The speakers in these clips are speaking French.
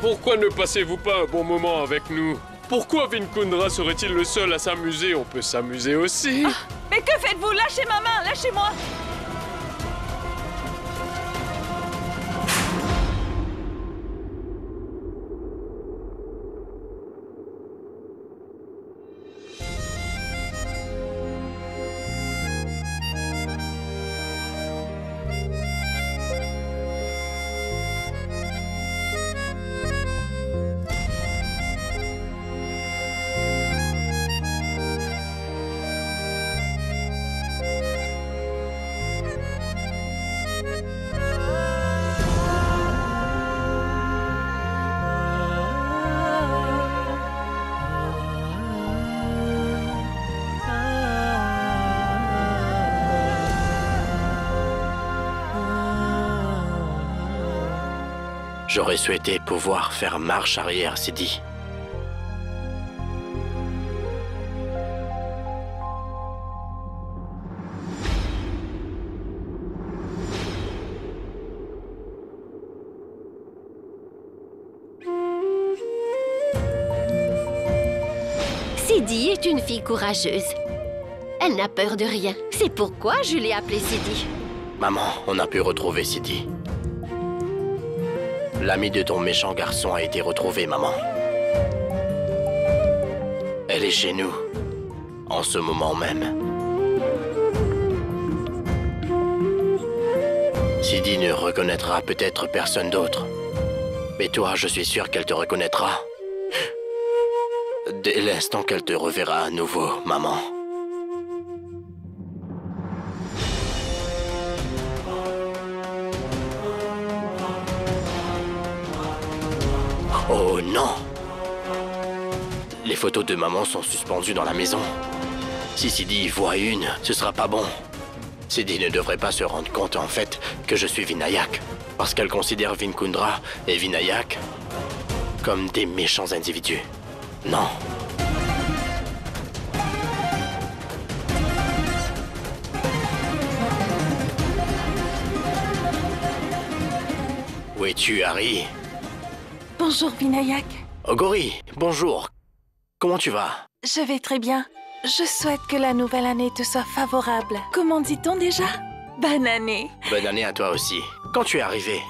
pourquoi ne passez-vous pas un bon moment avec nous? Pourquoi Vinkundra serait-il le seul à s'amuser? On peut s'amuser aussi. Ah, mais que faites-vous? Lâchez ma main, lâchez-moi! J'aurais souhaité pouvoir faire marche arrière, Sidi. Sidi est une fille courageuse. Elle n'a peur de rien. C'est pourquoi je l'ai appelée Sidi. Maman, on a pu retrouver Sidi. L'ami de ton méchant garçon a été retrouvé, maman. Elle est chez nous, en ce moment même. Sidi ne reconnaîtra peut-être personne d'autre. Mais toi, je suis sûr qu'elle te reconnaîtra. Dès l'instant qu'elle te reverra à nouveau, maman. Oh non! Les photos de maman sont suspendues dans la maison. Si Sidi voit une, ce sera pas bon. Sidi ne devrait pas se rendre compte en fait que je suis Vinayak, parce qu'elle considère Vinkundra et Vinayak comme des méchants individus. Non. Où es-tu, Harry? Bonjour, Vinayak. Ogori, bonjour. Comment tu vas? Je vais très bien. Je souhaite que la nouvelle année te soit favorable. Comment dit-on déjà? Bonne année. Bonne année à toi aussi. Quand tu es arrivé?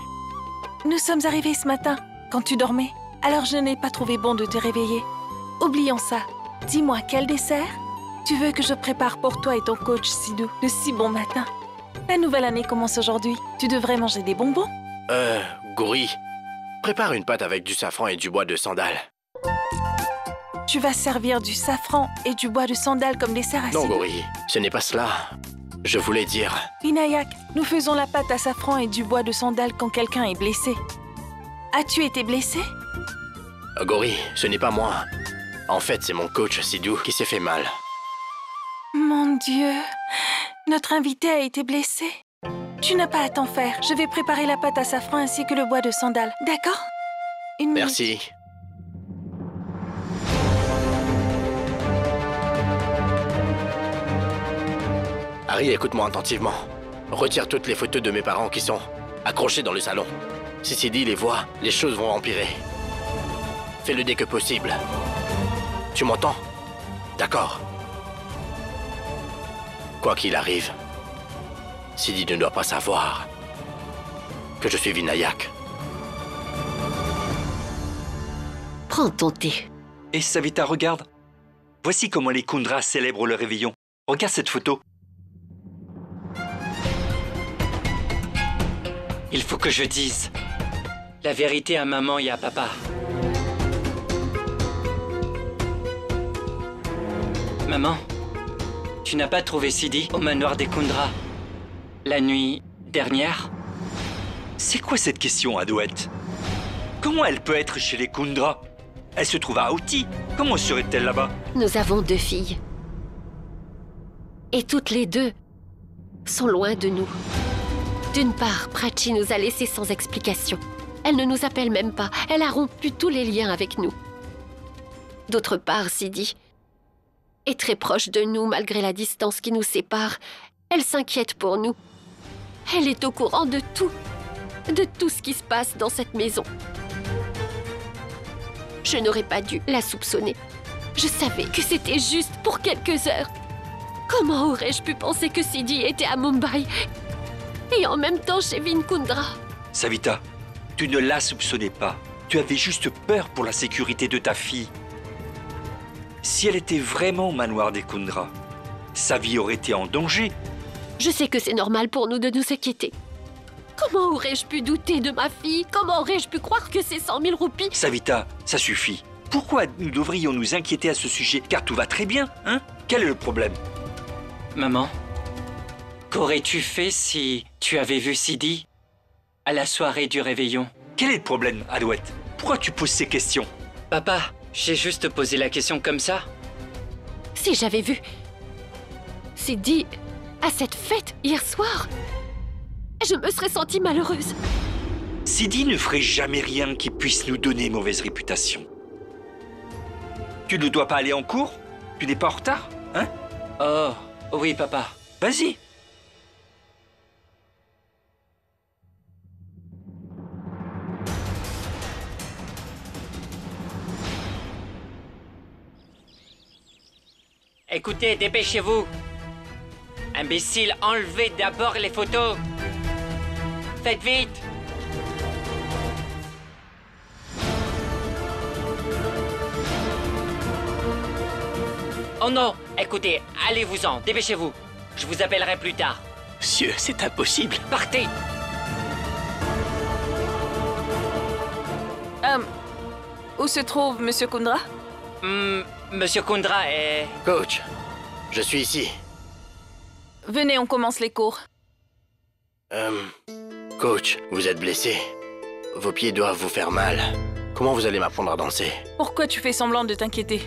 Nous sommes arrivés ce matin, quand tu dormais. Alors je n'ai pas trouvé bon de te réveiller. Oublions ça. Dis-moi, quel dessert? Tu veux que je prépare pour toi et ton coach Sidou de si bon matin? La nouvelle année commence aujourd'hui. Tu devrais manger des bonbons. Gori, prépare une pâte avec du safran et du bois de sandal. Tu vas servir du safran et du bois de sandal comme dessert à Non, Sidou? Gori, ce n'est pas cela. Je voulais dire... Vinayak, nous faisons la pâte à safran et du bois de sandal quand quelqu'un est blessé. As-tu été blessé? Gori, ce n'est pas moi. En fait, c'est mon coach Sidou qui s'est fait mal. Mon Dieu, notre invité a été blessé. Tu n'as pas à t'en faire. Je vais préparer la pâte à safran ainsi que le bois de sandal. D'accord? Une minute. Merci. Harry, écoute-moi attentivement. Retire toutes les photos de mes parents qui sont accrochées dans le salon. Si Sidi les voit, les choses vont empirer. Fais-le dès que possible. Tu m'entends? D'accord. Quoi qu'il arrive, Sidi ne doit pas savoir que je suis Vinayak. Prends ton thé. Et Savita, regarde. Voici comment les Kundras célèbrent le réveillon. Regarde cette photo. Il faut que je dise la vérité à maman et à papa. Maman, tu n'as pas trouvé Sidi au manoir des Kundras la nuit dernière? C'est quoi cette question, Adouette? Comment elle peut être chez les Kundras? Elle se trouve à Auti. Comment serait-elle là-bas? Nous avons 2 filles. Et toutes les 2 sont loin de nous. D'une part, Prachi nous a laissés sans explication. Elle ne nous appelle même pas. Elle a rompu tous les liens avec nous. D'autre part, Sidi est très proche de nous malgré la distance qui nous sépare. Elle s'inquiète pour nous. Elle est au courant de tout ce qui se passe dans cette maison. Je n'aurais pas dû la soupçonner. Je savais que c'était juste pour quelques heures. Comment aurais-je pu penser que Sidi était à Mumbai et en même temps chez Vinkundra? Savita, tu ne la soupçonnais pas. Tu avais juste peur pour la sécurité de ta fille. Si elle était vraiment au manoir des Kundra, sa vie aurait été en danger. Je sais que c'est normal pour nous de nous inquiéter. Comment aurais-je pu douter de ma fille? Comment aurais-je pu croire que ces 100 000 roupies... Savita, ça suffit. Pourquoi nous devrions nous inquiéter à ce sujet? Car tout va très bien, hein? Quel est le problème? Maman, qu'aurais-tu fait si tu avais vu Sidi à la soirée du réveillon? Quel est le problème, Adouet? Pourquoi tu poses ces questions? Papa, j'ai juste posé la question comme ça. Si j'avais vu Sidi à cette fête hier soir, je me serais sentie malheureuse. Sidi ne ferait jamais rien qui puisse nous donner mauvaise réputation. Tu ne dois pas aller en cours? Tu n'es pas en retard, hein? Oh, oui, papa. Vas-y. Écoutez, dépêchez-vous. Imbécile, enlevez d'abord les photos. Faites vite. Oh non, écoutez, allez-vous-en, dépêchez-vous. Je vous appellerai plus tard. Monsieur, c'est impossible. Partez. Où se trouve Monsieur Kundra? Monsieur Kundra est... Coach, je suis ici. Venez, on commence les cours. Coach, vous êtes blessé. Vos pieds doivent vous faire mal. Comment vous allez m'apprendre à danser? Pourquoi tu fais semblant de t'inquiéter?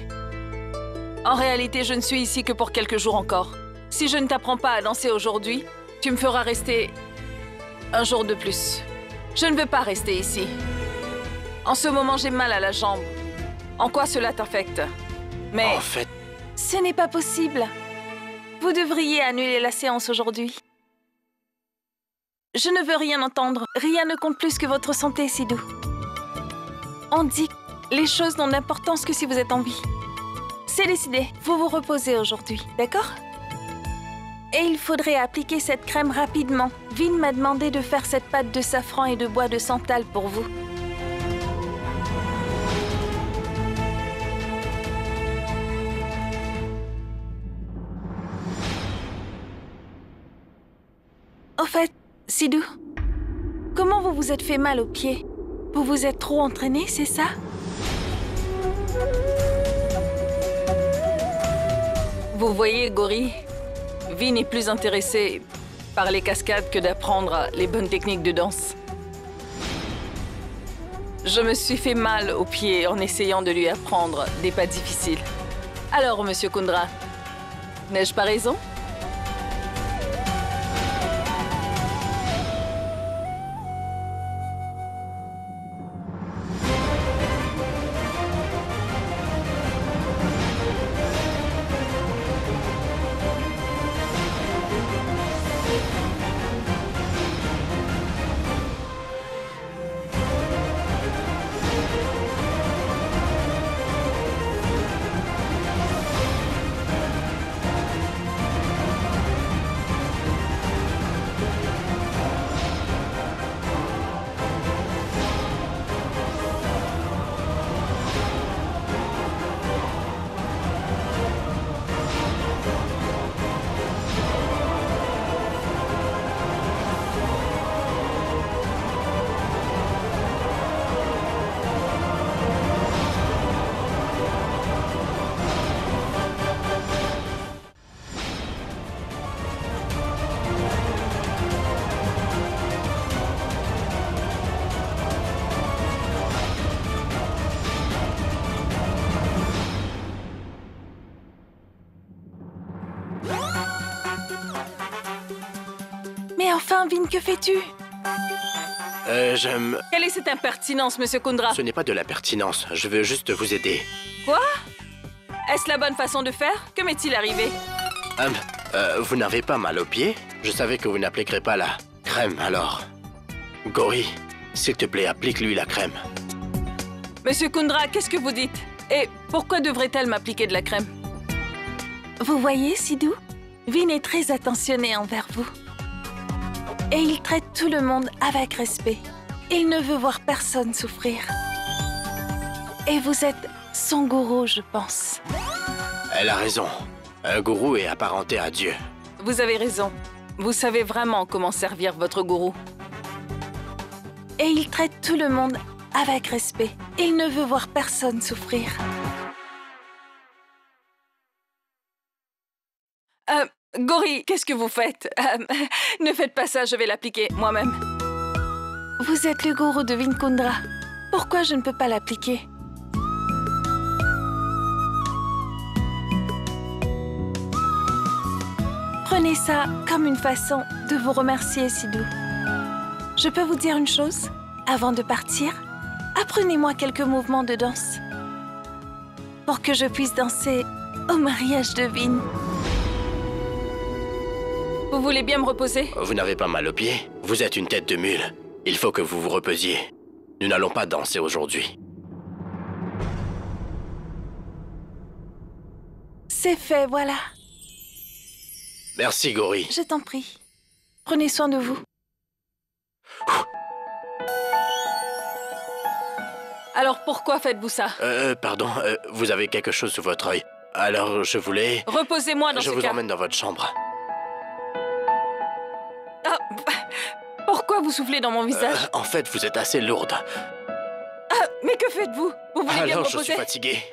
En réalité, je ne suis ici que pour quelques jours encore. Si je ne t'apprends pas à danser aujourd'hui, tu me feras rester un jour de plus. Je ne veux pas rester ici. En ce moment, j'ai mal à la jambe. En quoi cela t'affecte? Mais... En fait... Ce n'est pas possible. Vous devriez annuler la séance aujourd'hui. Je ne veux rien entendre. Rien ne compte plus que votre santé, Sidou. On dit que les choses n'ont d'importance que si vous êtes en vie. C'est décidé. Vous vous reposez aujourd'hui, d'accord? Et il faudrait appliquer cette crème rapidement. Vin m'a demandé de faire cette pâte de safran et de bois de santal pour vous. Au fait, Sidou, comment vous vous êtes fait mal aux pieds? Vous vous êtes trop entraîné, c'est ça? Vous voyez, Gori, Vin est plus intéressé par les cascades que d'apprendre les bonnes techniques de danse. Je me suis fait mal aux pieds en essayant de lui apprendre des pas difficiles. Alors, Monsieur Kundra, n'ai-je pas raison? Mais enfin, Vin, que fais-tu? J'aime... Quelle est cette impertinence, Monsieur Kundra? Ce n'est pas de la pertinence, je veux juste vous aider. Quoi? Est-ce la bonne façon de faire? Que m'est-il arrivé? Vous n'avez pas mal aux pieds? Je savais que vous n'appliquerez pas la crème, alors... Gori, s'il te plaît, applique-lui la crème. Monsieur Kundra, qu'est-ce que vous dites? Et pourquoi devrait-elle m'appliquer de la crème? Vous voyez, Sidhu, Vin est très attentionné envers vous. Et il traite tout le monde avec respect. Il ne veut voir personne souffrir. Et vous êtes son gourou, je pense. Elle a raison. Un gourou est apparenté à Dieu. Vous avez raison. Vous savez vraiment comment servir votre gourou. Et il traite tout le monde avec respect. Il ne veut voir personne souffrir. Gauri, qu'est-ce que vous faites? Ne faites pas ça, je vais l'appliquer moi-même. Vous êtes le gourou de Vin Kundra. Pourquoi je ne peux pas l'appliquer? Prenez ça comme une façon de vous remercier, Sidhu. Je peux vous dire une chose? Avant de partir, apprenez-moi quelques mouvements de danse pour que je puisse danser au mariage de Vin. Vous voulez bien me reposer? Vous n'avez pas mal aux pieds? Vous êtes une tête de mule. Il faut que vous vous reposiez. Nous n'allons pas danser aujourd'hui. C'est fait, voilà. Merci, Gauri. Je t'en prie. Prenez soin de vous. Alors pourquoi faites-vous ça? Pardon, vous avez quelque chose sous votre œil. Alors, je voulais... Reposez-moi dans ce cas. Je vous emmène dans votre chambre. Ah, pourquoi vous soufflez dans mon visage? En fait, vous êtes assez lourde. Ah, mais que faites-vous? Vous voulez bien me Alors, je reposer? suis fatigué.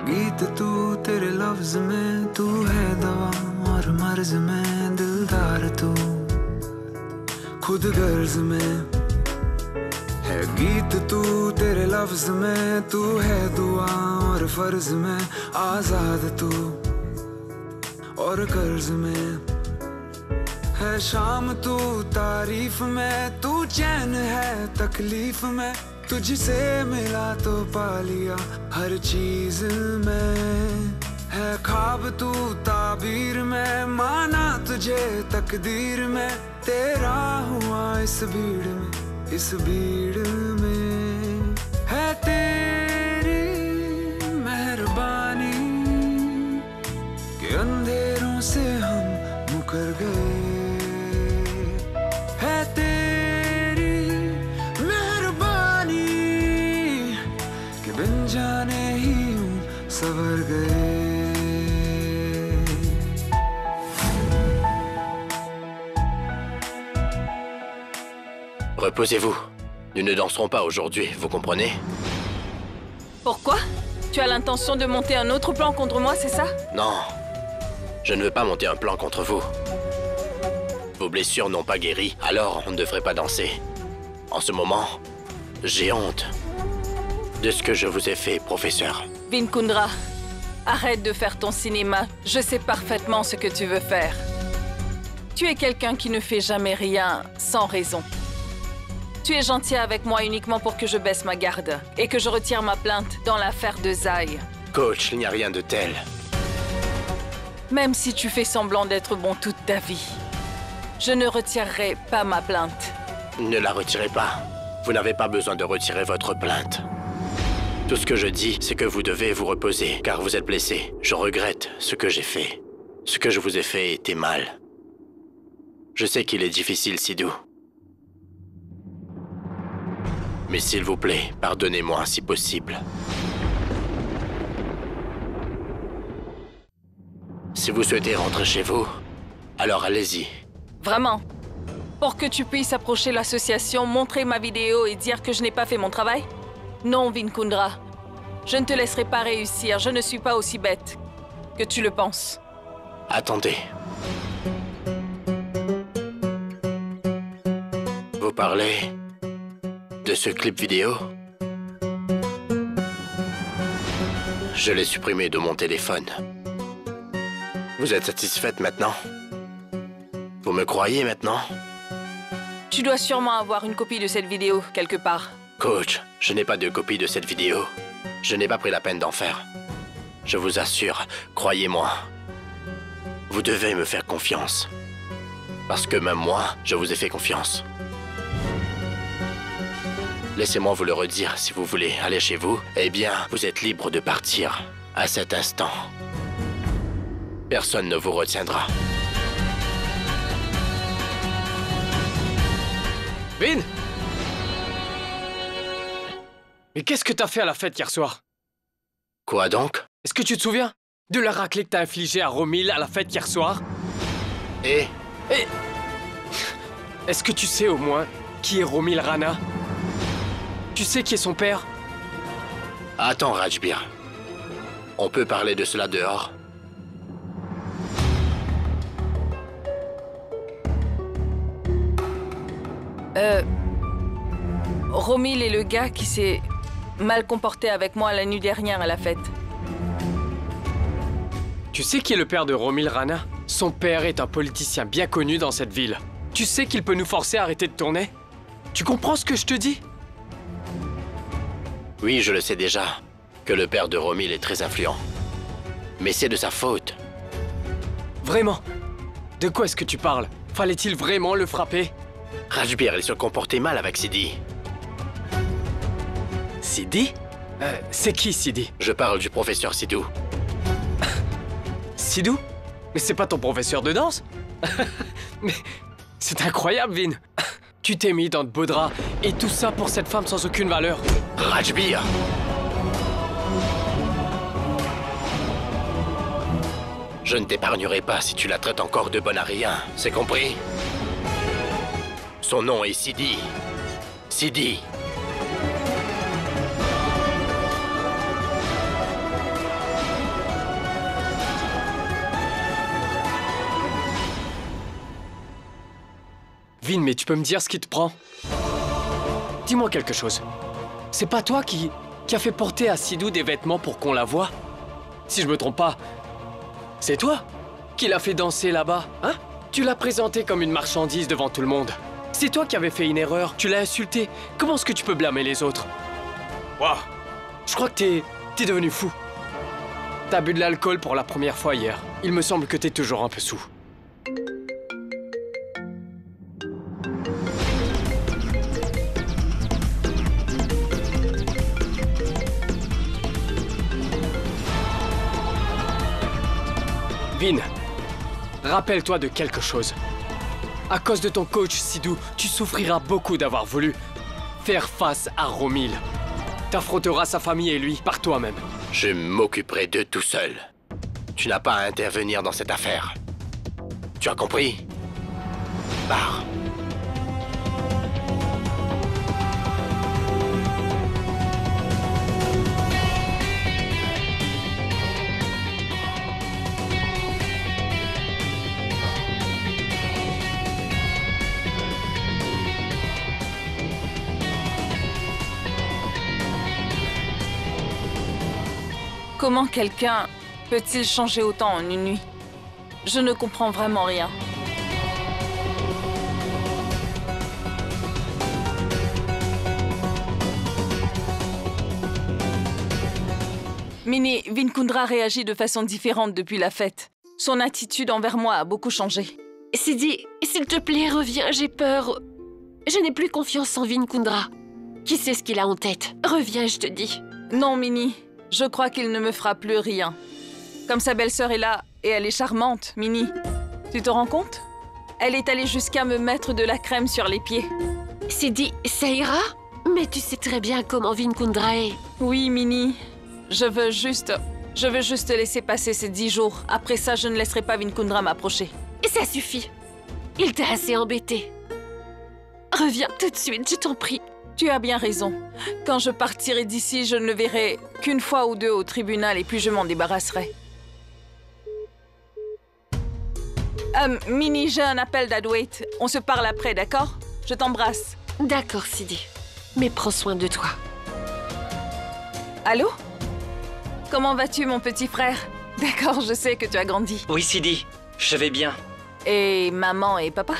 गीत तू तेरे लफ्ज में तू है दवा और मर्ज में दिलदार तू खुद गर्ज में है गीत तू तेरे लफ्ज में तू है दुआ और फर्ज में आजाद तू और कर्ज में है शाम तू तारीफ में तू चैन है तकलीफ में तुझसे मिला तो पा लिया हर चीज में है ख्वाब तू ताबीर में माना तुझे तकदीर में तेरा हुआ इस भीड़ में है तेरी मेहरबानी कि अंधेरों से हम मुकर गए है तेरी मेहरबानी कि बिन जाने ही यूं सवर गए. Reposez-vous. Nous ne danserons pas aujourd'hui, vous comprenez? Pourquoi? Tu as l'intention de monter un autre plan contre moi, c'est ça? Non. Je ne veux pas monter un plan contre vous. Vos blessures n'ont pas guéri, alors on ne devrait pas danser. En ce moment, j'ai honte de ce que je vous ai fait, professeur. Vin Kundra, arrête de faire ton cinéma. Je sais parfaitement ce que tu veux faire. Tu es quelqu'un qui ne fait jamais rien sans raison. Tu es gentil avec moi uniquement pour que je baisse ma garde et que je retire ma plainte dans l'affaire de Zai. Coach, il n'y a rien de tel. Même si tu fais semblant d'être bon toute ta vie, je ne retirerai pas ma plainte. Ne la retirez pas. Vous n'avez pas besoin de retirer votre plainte. Tout ce que je dis, c'est que vous devez vous reposer, car vous êtes blessé. Je regrette ce que j'ai fait. Ce que je vous ai fait était mal. Je sais qu'il est difficile, Sidhu. Mais s'il vous plaît, pardonnez-moi si possible. Si vous souhaitez rentrer chez vous, alors allez-y. Vraiment? Pour que tu puisses approcher l'association, montrer ma vidéo et dire que je n'ai pas fait mon travail? Non, Vin Kundra. Je ne te laisserai pas réussir. Je ne suis pas aussi bête que tu le penses. Attendez. Vous parlez de ce clip vidéo? Je l'ai supprimé de mon téléphone. Vous êtes satisfaite maintenant? Vous me croyez maintenant? Tu dois sûrement avoir une copie de cette vidéo quelque part. Coach, je n'ai pas de copie de cette vidéo. Je n'ai pas pris la peine d'en faire. Je vous assure, croyez-moi, Vous devez me faire confiance. Parce que même moi, je vous ai fait confiance. Laissez-moi vous le redire, si vous voulez aller chez vous, eh bien, vous êtes libre de partir à cet instant. Personne ne vous retiendra. Vin! Mais qu'est-ce que t'as fait à la fête hier soir? Quoi donc? Est-ce que tu te souviens de la raclée que t'as infligée à Romil à la fête hier soir? Et Est-ce que tu sais au moins qui est Romil Rana? Tu sais qui est son père? Attends, Rajbir. On peut parler de cela dehors? Romil est le gars qui s'est mal comporté avec moi la nuit dernière à la fête. Tu sais qui est le père de Romil Rana? Son père est un politicien bien connu dans cette ville. Tu sais qu'il peut nous forcer à arrêter de tourner? Tu comprends ce que je te dis? Oui, je le sais déjà, que le père de Romil est très influent. Mais c'est de sa faute. Vraiment? De quoi est-ce que tu parles? Fallait-il vraiment le frapper? Rajbir, il se comportait mal avec Sidi. Sidi? C'est qui Sidi? Je parle du professeur Sidou. Sidou? Mais c'est pas ton professeur de danse? Mais c'est incroyable, Vin. Tu t'es mis dans de beaux draps, et tout ça pour cette femme sans aucune valeur. Rajbir! Je ne t'épargnerai pas si tu la traites encore de bonne à rien, c'est compris? Son nom est Sidi. Sidi. Vin, mais tu peux me dire ce qui te prend? Dis-moi quelque chose. C'est pas toi qui a fait porter à Sidou des vêtements pour qu'on la voie? Si je me trompe pas, c'est toi qui l'as fait danser là-bas, hein? Tu l'as présenté comme une marchandise devant tout le monde. C'est toi qui avais fait une erreur, tu l'as insulté. Comment est-ce que tu peux blâmer les autres? Waouh! Je crois que t'es devenu fou. T'as bu de l'alcool pour la première fois hier. Il me semble que t'es toujours un peu saoul. Vin, rappelle-toi de quelque chose. À cause de ton coach Sidou, tu souffriras beaucoup d'avoir voulu faire face à Romil. T'affronteras sa famille et lui par toi-même. Je m'occuperai d'eux tout seul. Tu n'as pas à intervenir dans cette affaire. Tu as compris? Pars. Comment quelqu'un peut-il changer autant en une nuit? Je ne comprends vraiment rien. Mini, Vinkundra réagit de façon différente depuis la fête. Son attitude envers moi a beaucoup changé. Sidi, s'il te plaît, reviens, j'ai peur. Je n'ai plus confiance en Vinkundra. Qui sait ce qu'il a en tête? Reviens, je te dis. Non, Mini, je crois qu'il ne me fera plus rien. Comme sa belle-sœur est là, et elle est charmante, Mini. Tu te rends compte? Elle est allée jusqu'à me mettre de la crème sur les pieds. Sidi, ça ira? Mais tu sais très bien comment Vinkundra est. Oui, Mini. Je veux juste laisser passer ces 10 jours. Après ça, je ne laisserai pas Vinkundra m'approcher. Et ça suffit. Il t'a assez embêté. Reviens tout de suite, je t'en prie. Tu as bien raison. Quand je partirai d'ici, je ne le verrai qu'une fois ou deux au tribunal et puis je m'en débarrasserai. Mini, j'ai un appel d'Adwait. On se parle après, d'accord? Je t'embrasse. D'accord, Sidi. Mais prends soin de toi. Allô? Comment vas-tu, mon petit frère? D'accord, je sais que tu as grandi. Oui, Sidi, je vais bien. Et maman et papa?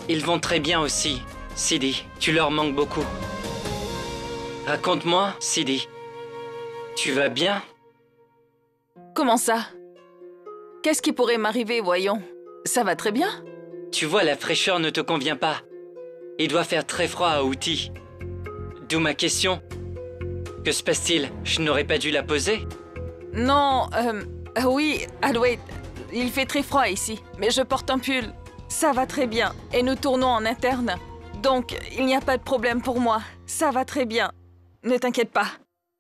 Ils vont très bien aussi, Sidi. Tu leur manques beaucoup. Raconte-moi, Sidi. Tu vas bien? Comment ça? Qu'est-ce qui pourrait m'arriver, voyons? Ça va très bien? Tu vois, la fraîcheur ne te convient pas. Il doit faire très froid à Outi. D'où ma question. Que se passe-t-il? Je n'aurais pas dû la poser? Non, oui, Adwait, il fait très froid ici, mais je porte un pull. Ça va très bien, et nous tournons en interne. Donc, il n'y a pas de problème pour moi. Ça va très bien. Ne t'inquiète pas.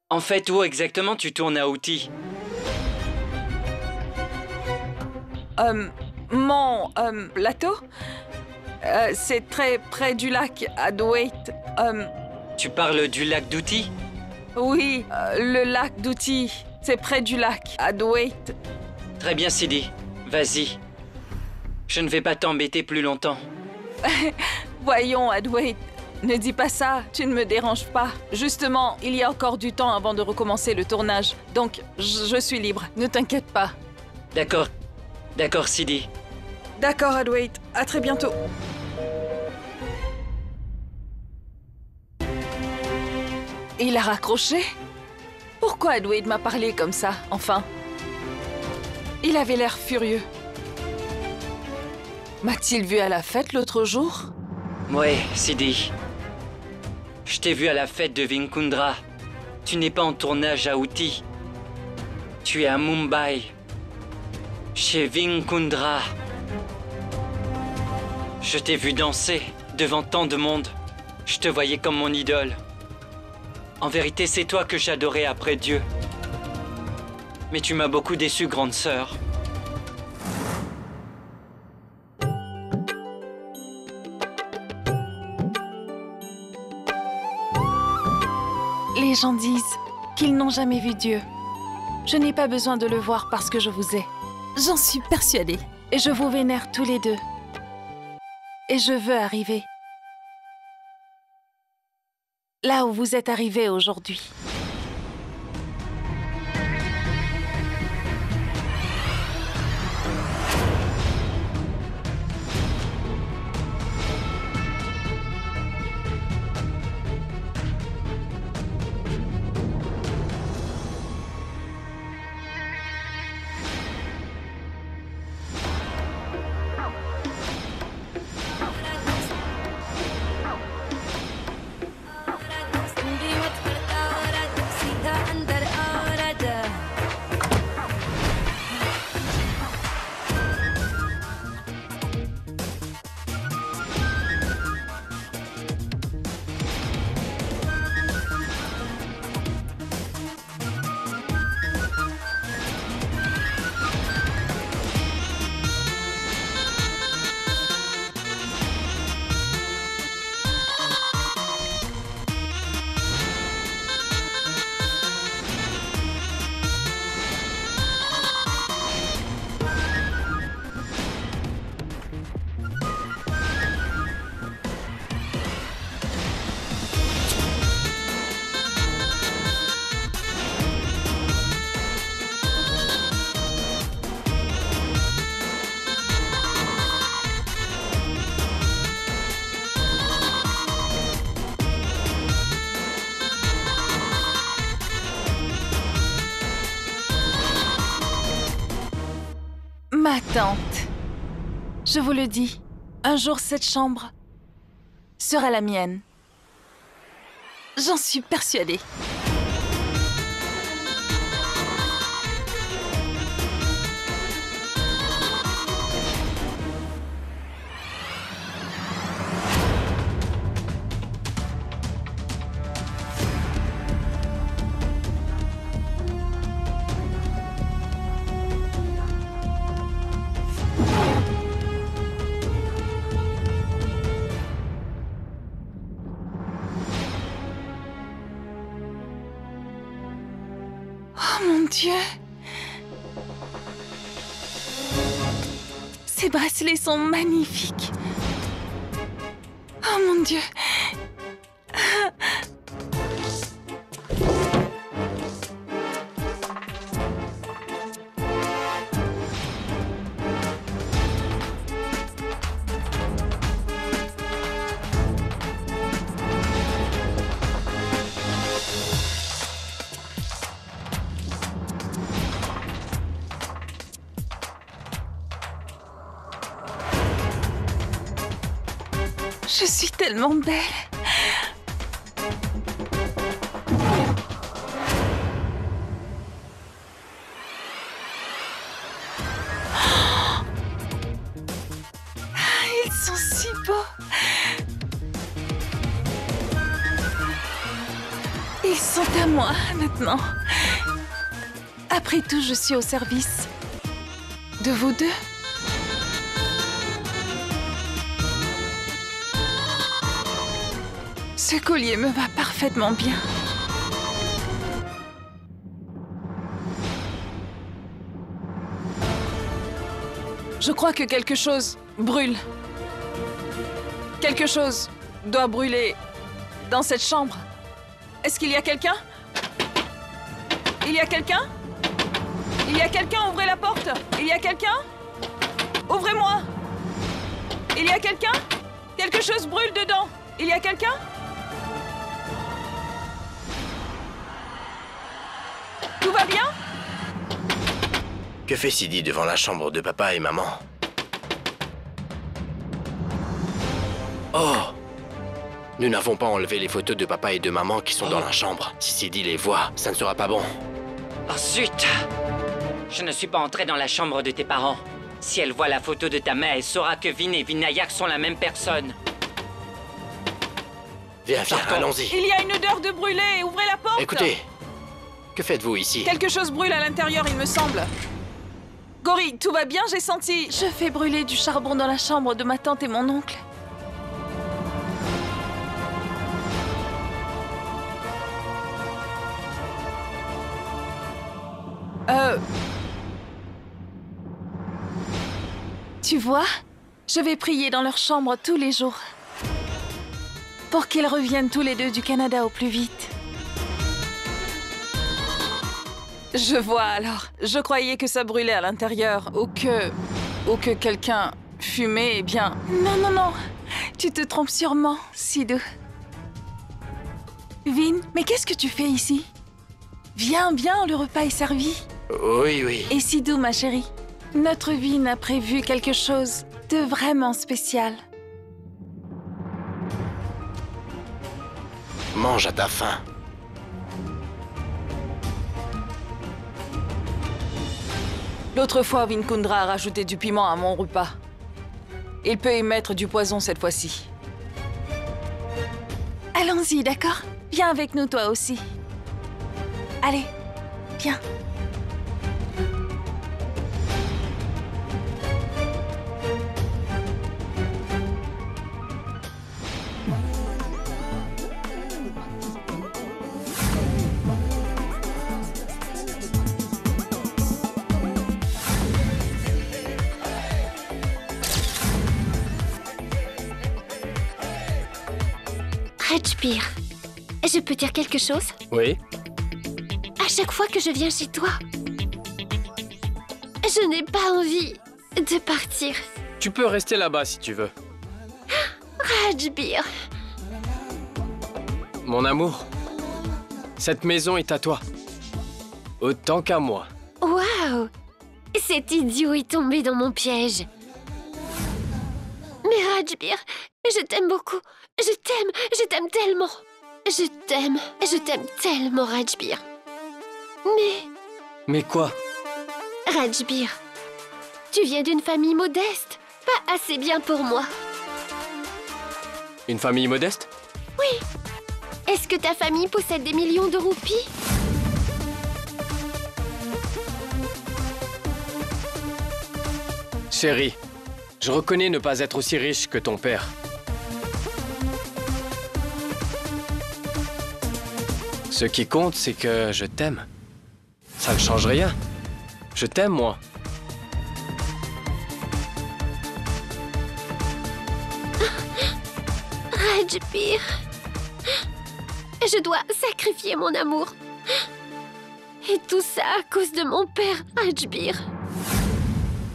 En fait, où exactement tu tournes à Outi? Mon plateau, c'est très près du lac Adwait. Tu parles du lac d'Outi? Oui, le lac d'Outi, c'est près du lac Adwait. Très bien, Sidi. Vas-y. Je ne vais pas t'embêter plus longtemps. Voyons, Adwait, ne dis pas ça, tu ne me déranges pas. Justement, il y a encore du temps avant de recommencer le tournage, donc je suis libre, ne t'inquiète pas. D'accord. D'accord, Sidi. D'accord, Adwait, à très bientôt. Il a raccroché? Pourquoi Adwait m'a parlé comme ça, enfin? Il avait l'air furieux. M'a-t-il vu à la fête l'autre jour? Ouais, Sidi. Je t'ai vu à la fête de Vinkundra. Tu n'es pas en tournage à Outi. Tu es à Mumbai. Chez Vinkundra. Je t'ai vu danser devant tant de monde. Je te voyais comme mon idole. En vérité, c'est toi que j'adorais après Dieu. Mais tu m'as beaucoup déçu, grande sœur. Les gens disent qu'ils n'ont jamais vu Dieu. Je n'ai pas besoin de le voir parce que je vous ai. J'en suis persuadée. Et je vous vénère tous les deux. Et je veux arriver là où vous êtes arrivés aujourd'hui. Ma tante, je vous le dis, un jour cette chambre sera la mienne. J'en suis persuadée. Oh mon Dieu! Ces bracelets sont magnifiques! Oh mon Dieu! Je suis tellement belle. Ils sont si beaux. Ils sont à moi maintenant. Après tout, je suis au service de vous deux. Ce collier me va parfaitement bien. Je crois que quelque chose brûle. Quelque chose doit brûler dans cette chambre. Est-ce qu'il y a quelqu'un? Il y a quelqu'un? Il y a quelqu'un? Ouvrez la porte! Il y a quelqu'un? Ouvrez-moi! Il y a quelqu'un? Quelque chose brûle dedans! Il y a quelqu'un? Tout va bien? Que fait Sidi devant la chambre de papa et maman? Oh! Nous n'avons pas enlevé les photos de papa et de maman qui sont dans la chambre. Si Sidi les voit, ça ne sera pas bon. Oh zut! Je ne suis pas entré dans la chambre de tes parents. Si elle voit la photo de ta mère, elle saura que Vin et Vinayak sont la même personne. Viens, allons-y. Il y a une odeur de brûlé. Ouvrez la porte. Écoutez, que faites-vous ici? Quelque chose brûle à l'intérieur, il me semble. Gori, tout va bien? J'ai senti... Je fais brûler du charbon dans la chambre de ma tante et mon oncle. Tu vois, je vais prier dans leur chambre tous les jours. Pour qu'ils reviennent tous les deux du Canada au plus vite. Je vois alors. Je croyais que ça brûlait à l'intérieur ou que quelqu'un fumait, eh bien... Non. Tu te trompes sûrement, Sidou. Vin, mais qu'est-ce que tu fais ici? Viens, le repas est servi. Oui. Et Sidou, ma chérie, notre Vin a prévu quelque chose de vraiment spécial. Mange à ta faim. L'autre fois, Vinkundra a rajouté du piment à mon repas. Il peut y mettre du poison cette fois-ci. Allons-y, d'accord? Viens avec nous, toi aussi. Allez, viens. Rajbir, je peux dire quelque chose? Oui? À chaque fois que je viens chez toi, je n'ai pas envie de partir. Tu peux rester là-bas si tu veux. Rajbir. Mon amour, cette maison est à toi. Autant qu'à moi. Waouh! Cet idiot est tombé dans mon piège. Mais Rajbir, je t'aime beaucoup. Je t'aime tellement. Je t'aime tellement, Rajbir. Mais quoi? Rajbir, tu viens d'une famille modeste. Pas assez bien pour moi. Une famille modeste? Oui. Est-ce que ta famille possède des millions de roupies? Chérie, je reconnais ne pas être aussi riche que ton père. Ce qui compte, c'est que je t'aime. Ça ne change rien. Je t'aime, moi. Rajbir, je dois sacrifier mon amour. Et tout ça à cause de mon père, Rajbir.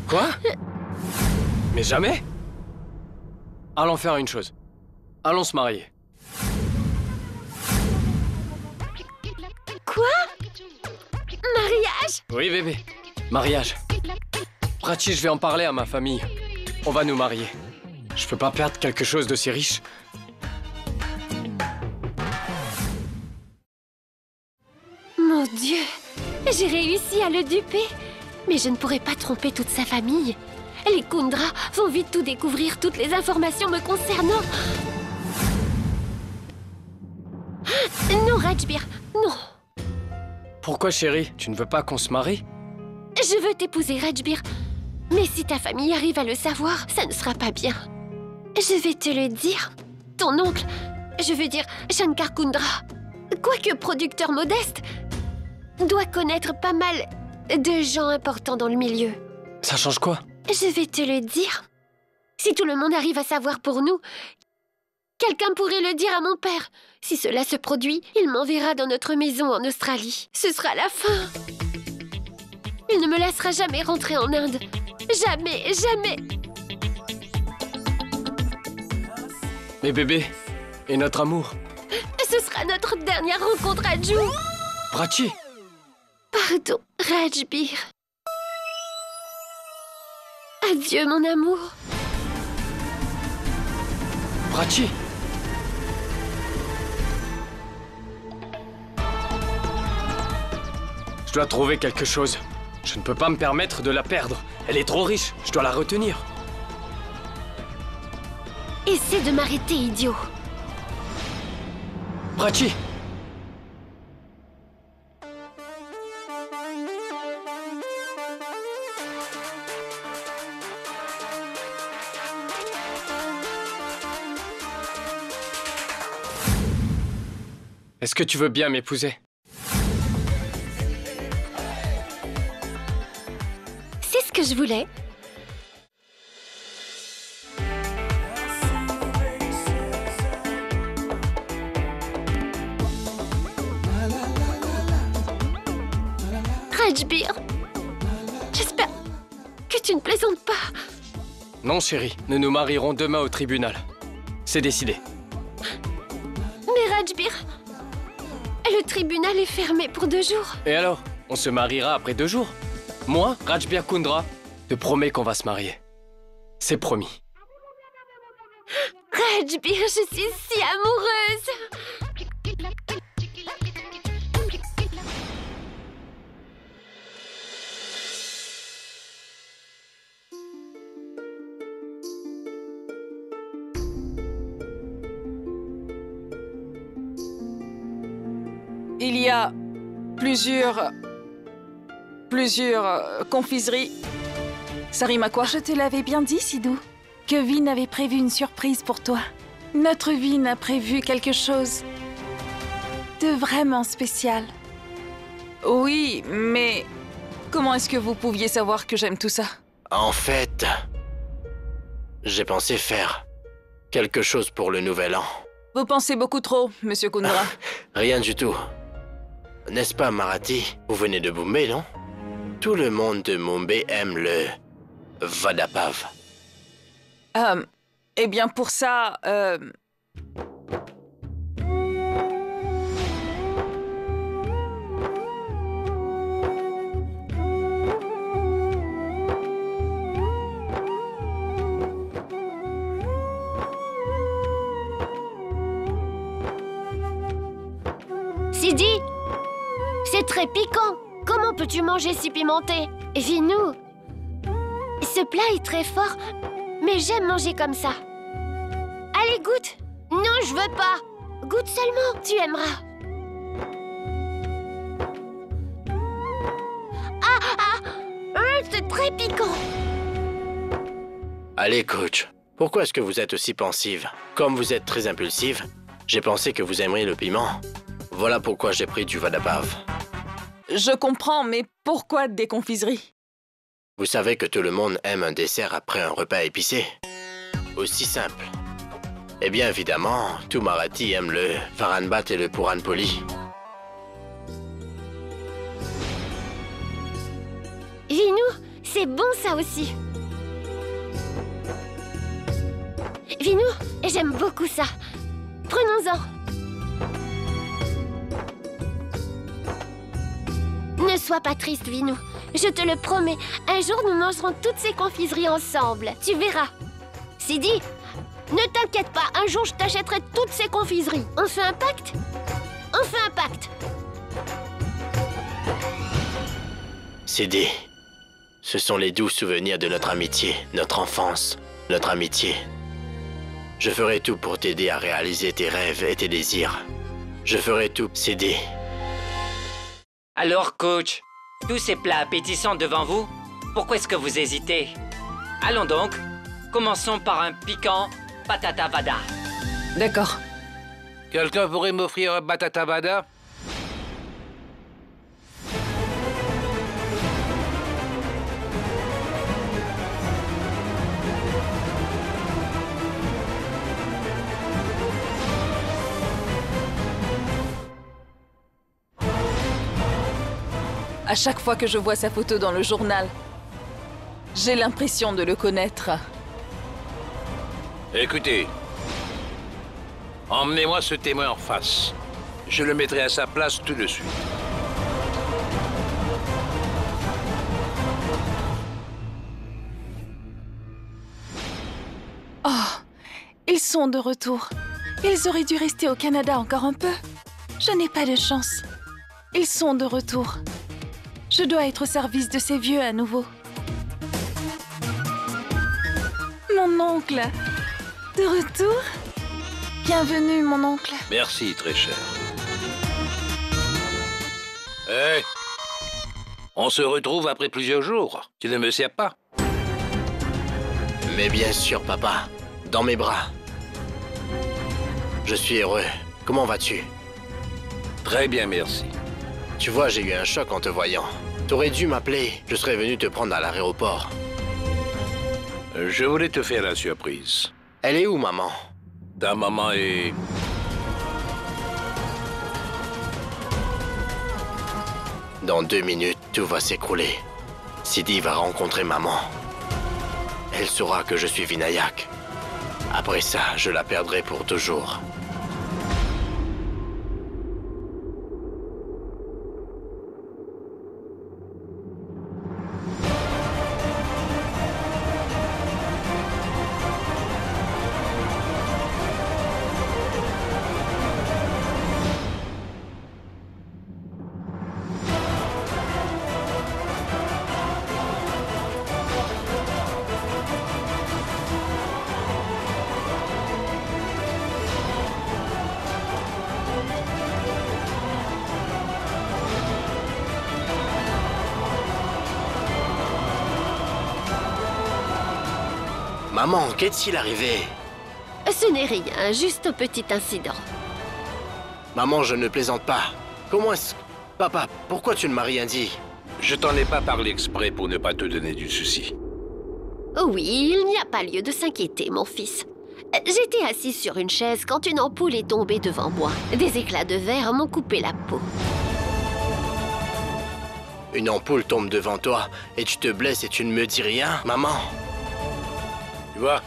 Quoi? Mais jamais? Allons faire une chose. Allons se marier. Quoi? Mariage? Oui, bébé. Mariage. Prachi, je vais en parler à ma famille. On va nous marier. Je peux pas perdre quelque chose de si riche. Mon Dieu, j'ai réussi à le duper. Mais je ne pourrai pas tromper toute sa famille. Les Kundra vont vite tout découvrir, toutes les informations me concernant. Non, Rajbir, non. Pourquoi, chérie? Tu ne veux pas qu'on se marie? Je veux t'épouser, Rajbir. Mais si ta famille arrive à le savoir, ça ne sera pas bien. Je vais te le dire. Ton oncle, je veux dire Shankar Kundra, quoique producteur modeste, doit connaître pas mal de gens importants dans le milieu. Ça change quoi? Je vais te le dire. Si tout le monde arrive à savoir pour nous, quelqu'un pourrait le dire à mon père. Si cela se produit, il m'enverra dans notre maison en Australie. Ce sera la fin. Il ne me laissera jamais rentrer en Inde. Jamais, jamais. Mais bébé, et notre amour? Ce sera notre dernière rencontre à Ju. Prachi! Pardon, Rajbir. Adieu, mon amour. Prachi! Je dois trouver quelque chose. Je ne peux pas me permettre de la perdre. Elle est trop riche, je dois la retenir. Essaie de m'arrêter, idiot. Prachi! Est-ce que tu veux bien m'épouser? C'est ce que je voulais. Rajbir, j'espère que tu ne plaisantes pas. Non, chérie, nous nous marierons demain au tribunal. C'est décidé. Mais Rajbir, le tribunal est fermé pour 2 jours. Et alors? On se mariera après 2 jours? Moi, Rajbir Kundra, te promets qu'on va se marier. C'est promis. Rajbir, je suis si amoureuse. Il y a plusieurs confiseries. Ça rime à quoi? Je te l'avais bien dit, Sidou, que Vin avait prévu une surprise pour toi. Notre Vin a prévu quelque chose de vraiment spécial. Oui, mais comment est-ce que vous pouviez savoir que j'aime tout ça? En fait, j'ai pensé faire quelque chose pour le nouvel an. Vous pensez beaucoup trop, Monsieur Kundra. Rien du tout. N'est-ce pas, Marathi? Vous venez de Bombay, non? Tout le monde de Mumbai aime le Vadapav. Eh bien, pour ça, Sidi, c'est très piquant. Comment peux-tu manger si pimenté? Vinou, ce plat est très fort, mais j'aime manger comme ça. Allez, goûte. Non, je veux pas. Goûte seulement, tu aimeras. C'est très piquant. Allez, coach. Pourquoi est-ce que vous êtes aussi pensive? Comme vous êtes très impulsive, j'ai pensé que vous aimeriez le piment. Voilà pourquoi j'ai pris du Vadapav. je comprends, mais pourquoi des confiseries? Vous savez que tout le monde aime un dessert après un repas épicé. Aussi simple. Eh bien, évidemment, tout Marathi aime le Varanbat et le Puran Poli. Vinou, c'est bon ça aussi. Vinou, j'aime beaucoup ça. Prenons-en. Ne sois pas triste, Vinou. Je te le promets, un jour nous mangerons toutes ces confiseries ensemble. Tu verras. Sidi, ne t'inquiète pas, un jour je t'achèterai toutes ces confiseries. On fait un pacte? On fait un pacte. Sidi, ce sont les doux souvenirs de notre amitié, notre enfance, notre amitié. Je ferai tout pour t'aider à réaliser tes rêves et tes désirs. Je ferai tout, Sidi. Alors, coach, tous ces plats appétissants devant vous, pourquoi est-ce que vous hésitez? Allons donc, commençons par un piquant patata vada. D'accord. Quelqu'un pourrait m'offrir un batata vada? À chaque fois que je vois sa photo dans le journal, j'ai l'impression de le connaître. Écoutez, emmenez-moi ce témoin en face. Je le mettrai à sa place tout de suite. Oh, ils sont de retour. Ils auraient dû rester au Canada encore un peu. Je n'ai pas de chance. Ils sont de retour. Je dois être au service de ces vieux à nouveau. Mon oncle! De retour? Bienvenue, mon oncle. Merci, très cher. Hé! On se retrouve après plusieurs jours. Tu ne me sais pas? Mais bien sûr, papa. Dans mes bras. Je suis heureux. Comment vas-tu? Très bien, merci. Tu vois, j'ai eu un choc en te voyant. T'aurais dû m'appeler. Je serais venu te prendre à l'aéroport. Je voulais te faire la surprise. Elle est où, maman? Ta maman est... Dans 2 minutes, tout va s'écrouler. Sidi va rencontrer maman. Elle saura que je suis Vinayak. Après ça, je la perdrai pour toujours. Maman, qu'est-il arrivé? Ce n'est rien, juste un petit incident. Maman, je ne plaisante pas. Comment est-ce... Papa, pourquoi tu ne m'as rien dit? Je t'en ai pas parlé exprès pour ne pas te donner du souci. Oui, il n'y a pas lieu de s'inquiéter, mon fils. J'étais assis sur une chaise quand une ampoule est tombée devant moi. Des éclats de verre m'ont coupé la peau. Une ampoule tombe devant toi et tu te blesses et tu ne me dis rien, maman? Tu vois,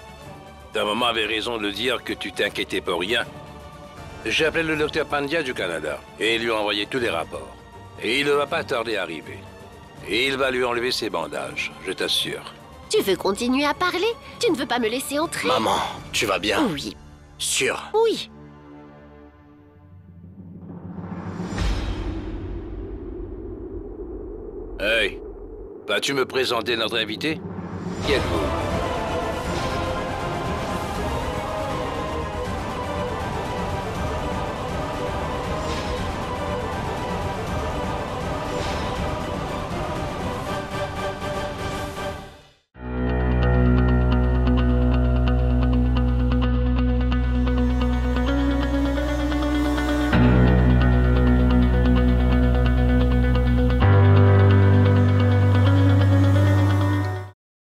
ta maman avait raison de dire que tu t'inquiétais pour rien. J'ai appelé le docteur Pandya du Canada et il lui a envoyé tous les rapports. Et il ne va pas tarder à arriver. Et il va lui enlever ses bandages, je t'assure. Tu veux continuer à parler? Tu ne veux pas me laisser entrer? Maman, tu vas bien? Oui. Sûr? Oui. Hey, vas-tu me présenter notre invité? Qui êtes-vous?